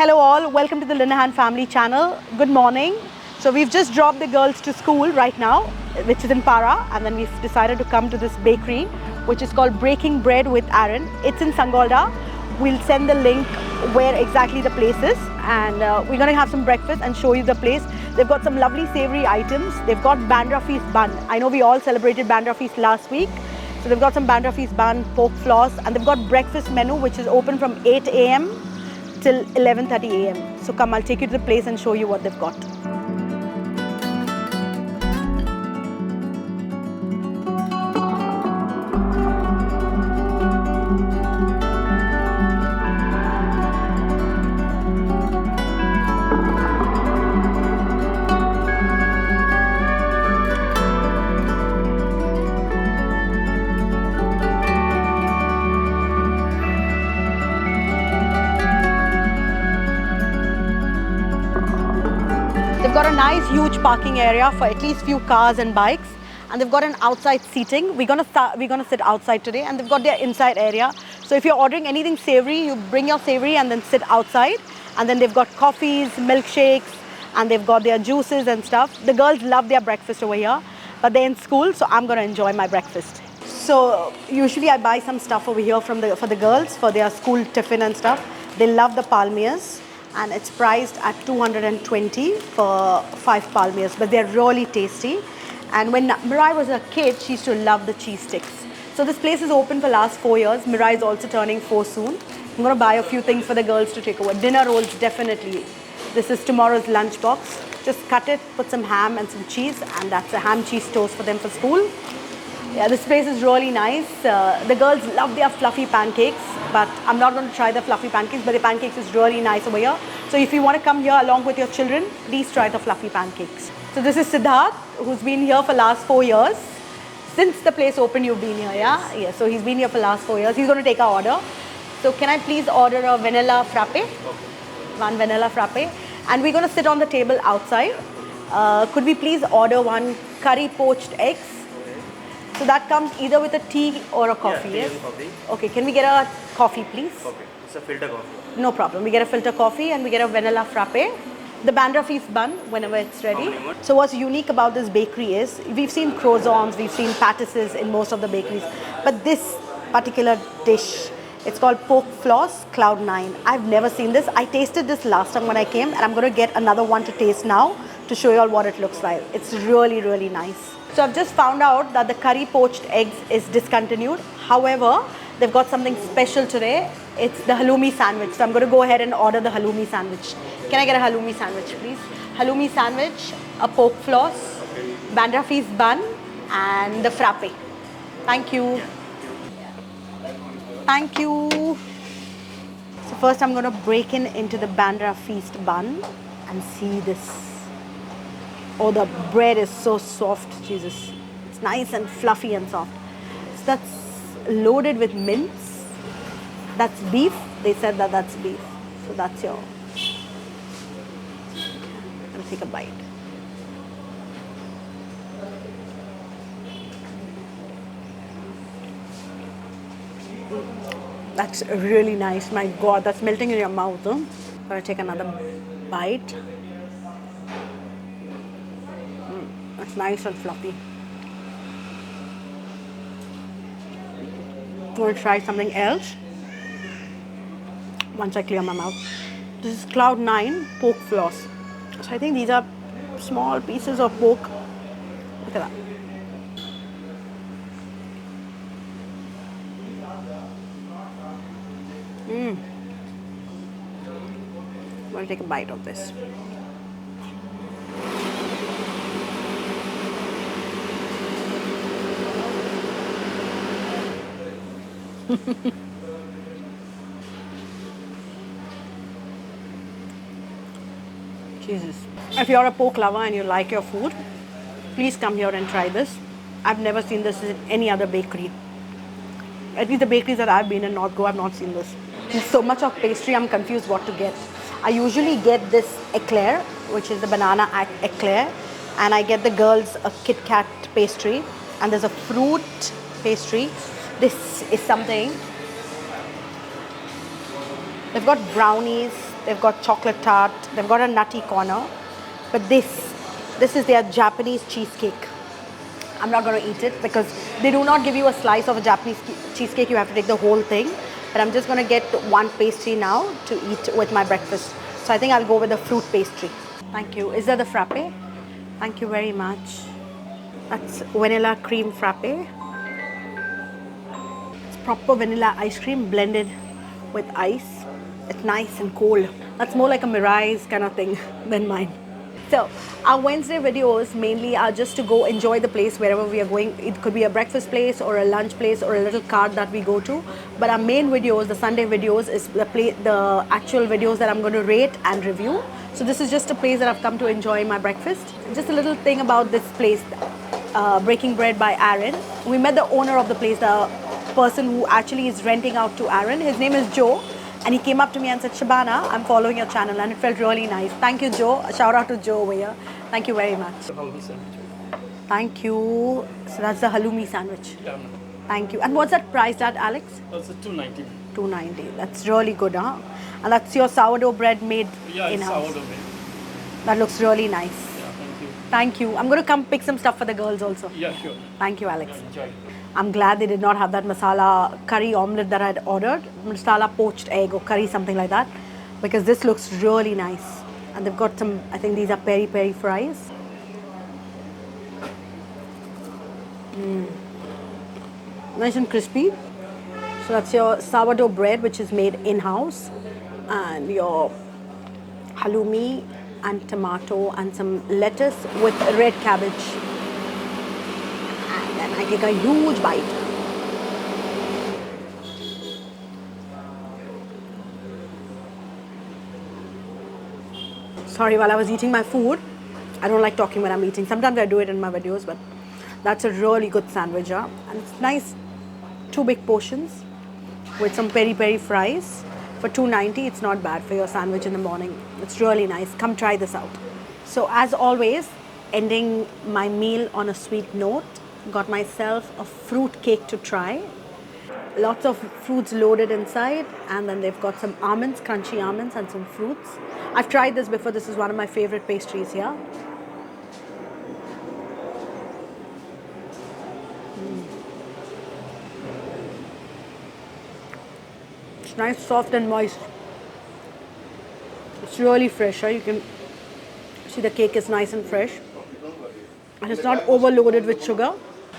Hello all, welcome to the Linehan family channel. Good morning. So we've just dropped the girls to school right now, which is in Para, and then we've decided to come to this bakery, which is called Breaking Bread with Aaron. It's in Sangolda. We'll send the link where exactly the place is, and we're going to have some breakfast and show you the place. They've got some lovely savory items. They've got Bandra feast bun. I know we all celebrated Bandra feast last week. So they've got some Bandra feast bun, pork floss, and they've got breakfast menu, which is open from 8 a.m. till 11:30 a.m. So come, I'll take you to the place and show you what they've got. They've got a nice huge parking area for at least few cars and bikes, and they've got an outside seating. We're gonna sit outside today, and they've got their inside area. So if you're ordering anything savory, you bring your savory and then sit outside. And then they've got coffees, milkshakes, and they've got their juices and stuff. The girls love their breakfast over here, but they're in school, so I'm gonna enjoy my breakfast. So usually I buy some stuff over here for the girls for their school tiffin and stuff. They love the palmiers, and it's priced at 220 for 5 palmiers, but they're really tasty. And when Mirai was a kid, she used to love the cheese sticks. So this place is open for last 4 years. Mirai is also turning 4 soon. I'm gonna buy a few things for the girls to take over. Dinner rolls, definitely. This is tomorrow's lunch box. Just cut it, put some ham and some cheese, and that's a ham cheese toast for them for school. Yeah, this place is really nice. The girls love their fluffy pancakes, but I'm not going to try the fluffy pancakes, but the pancakes is really nice over here. So if you want to come here along with your children, please try the fluffy pancakes. So this is Siddharth, who's been here for last 4 years. Since the place opened, you've been here, yeah? Yeah, so he's been here for last 4 years. He's going to take our order. So can I please order a vanilla frappe? Okay. One vanilla frappe. And we're going to sit on the table outside. Could we please order one curry poached eggs? So that comes either with a tea or a coffee, yeah, yes? Coffee. Okay, can we get a coffee, please? Okay, it's a filter coffee. No problem. We get a filter coffee and we get a vanilla frappe. The Bandra feast bun, whenever it's ready. So what's unique about this bakery is, we've seen croissants, we've seen pastries in most of the bakeries, but this particular dish, it's called pork floss cloud 9. I've never seen this. I tasted this last time when I came, and I'm going to get another one to taste now to show you all what it looks like. It's really, really nice. So I've just found out that the curry poached eggs is discontinued. However, they've got something special today. It's the halloumi sandwich. So I'm going to go ahead and order the halloumi sandwich. Can I get a halloumi sandwich, please? Halloumi sandwich, a pork floss, Bandra feast bun, and the frappe. Thank you. Thank you. So first I'm going to break into the Bandra feast bun and see this. Oh, the bread is so soft, Jesus. It's nice and fluffy and soft. So that's loaded with mince. That's beef. They said that that's beef. So that's your... I'm going to take a bite. That's really nice. My God, that's melting in your mouth. Huh? I'm going to take another bite. It's nice and fluffy. I'm going to try something else once I clear my mouth. This is Cloud 9 pork floss. So I think these are small pieces of pork. Look at that. I'm going to take a bite of this. Jesus. If you're a pork lover and you like your food, please come here and try this. I've never seen this in any other bakery. At least the bakeries that I've been in North Goa, I've not seen this. There's so much of pastry, I'm confused what to get. I usually get this eclair, which is the banana eclair, and I get the girls a Kit Kat pastry, and there's a fruit pastry. This is something. They've got brownies, they've got chocolate tart, they've got a nutty corner. But this is their Japanese cheesecake. I'm not going to eat it because they do not give you a slice of a Japanese cheesecake. You have to take the whole thing. But I'm just going to get one pastry now to eat with my breakfast. So I think I'll go with the fruit pastry. Thank you. Is that the frappe? Thank you very much. That's vanilla cream frappe. It's proper vanilla ice cream blended with ice. It's nice and cold. That's more like a Mirai's kind of thing than mine. So our Wednesday videos mainly are just to go enjoy the place wherever we are going. It could be a breakfast place or a lunch place or a little cart that we go to. But our main videos, the Sunday videos, is the actual videos that I'm going to rate and review. So this is just a place that I've come to enjoy my breakfast. Just a little thing about this place, Breaking Bread by Aaron. We met the owner of the place, the person who actually is renting out to Aaron. His name is Joe. And he came up to me and said, Shabana, I'm following your channel, and it felt really nice. Thank you, Joe. A shout out to Joe over here. Thank you very much. Thank you. So that's the halloumi sandwich. Yeah. Thank you. And what's that priced at, Alex? That's a 290. 290. That's really good, huh? And that's your sourdough bread made in-house. Sourdough bread. That looks really nice. Yeah, thank you. Thank you. I'm going to come pick some stuff for the girls also. Yeah, sure. Thank you, Alex. Enjoy. I'm glad they did not have that masala curry omelette that I had ordered. Masala poached egg or curry, something like that. Because this looks really nice. And they've got some, I think these are peri-peri fries. Nice and crispy. So that's your sourdough bread, which is made in-house. And your halloumi and tomato and some lettuce with red cabbage. And then I take a huge bite. Sorry, while I was eating my food, I don't like talking when I'm eating. Sometimes I do it in my videos, but that's a really good sandwich, huh? And it's nice, 2 big portions with some peri-peri fries. For $2.90, it's not bad for your sandwich in the morning. It's really nice. Come try this out. So as always, ending my meal on a sweet note, got myself a fruit cake to try. Lots of fruits loaded inside, and then they've got some almonds, crunchy almonds, and some fruits. I've tried this before. This is one of my favorite pastries here. It's nice, soft and moist. It's really fresh. You can see the cake is nice and fresh. And it's not overloaded with sugar.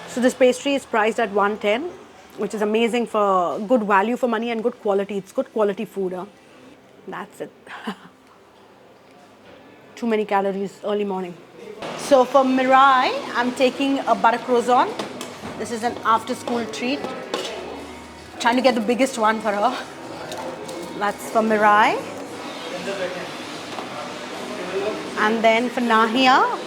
So this pastry is priced at $110, which is amazing for good value for money and good quality. It's good quality food. Huh? That's it. Too many calories early morning. So for Mirai, I'm taking a butter croissant. This is an after school treat. Trying to get the biggest one for her. That's for Mirai. And then for Nahia.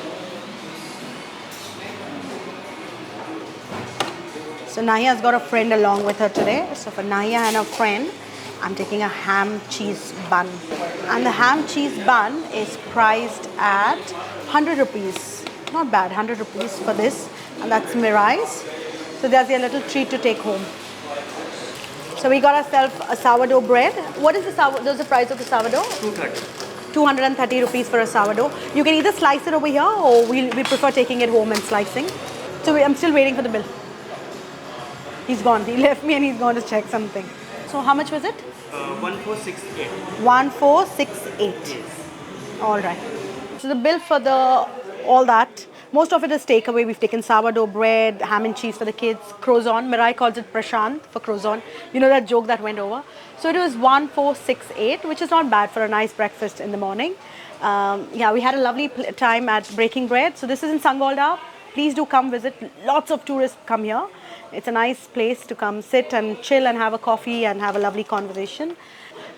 So Nahia's got a friend along with her today. So for Nahia and her friend, I'm taking a ham cheese bun. And the ham cheese bun is priced at 100 rupees. Not bad, 100 rupees for this. And that's Mirai's. So there's a little treat to take home. So we got ourselves a sourdough bread. What is the what's the price of the sourdough? 230. 230 rupees for a sourdough. You can either slice it over here or we prefer taking it home and slicing. So I'm still waiting for the bill. He's gone. He left me and he's gone to check something. So how much was it? 1468. 1468. Yes. All right. So the bill for all that, most of it is takeaway. We've taken sourdough bread, ham and cheese for the kids, croissant. Mirai calls it prashant for croissant. You know that joke that went over. So it was 1468, which is not bad for a nice breakfast in the morning. Yeah, we had a lovely time at Breaking Bread. So this is in Sangolda. Please do come visit. Lots of tourists come here. It's a nice place to come sit and chill and have a coffee and have a lovely conversation.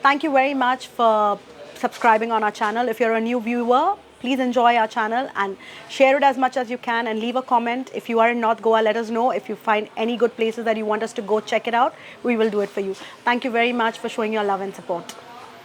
Thank you very much for subscribing on our channel. If you're a new viewer, please enjoy our channel and share it as much as you can and leave a comment. If you are in North Goa, let us know. If you find any good places that you want us to go check it out, we will do it for you. Thank you very much for showing your love and support.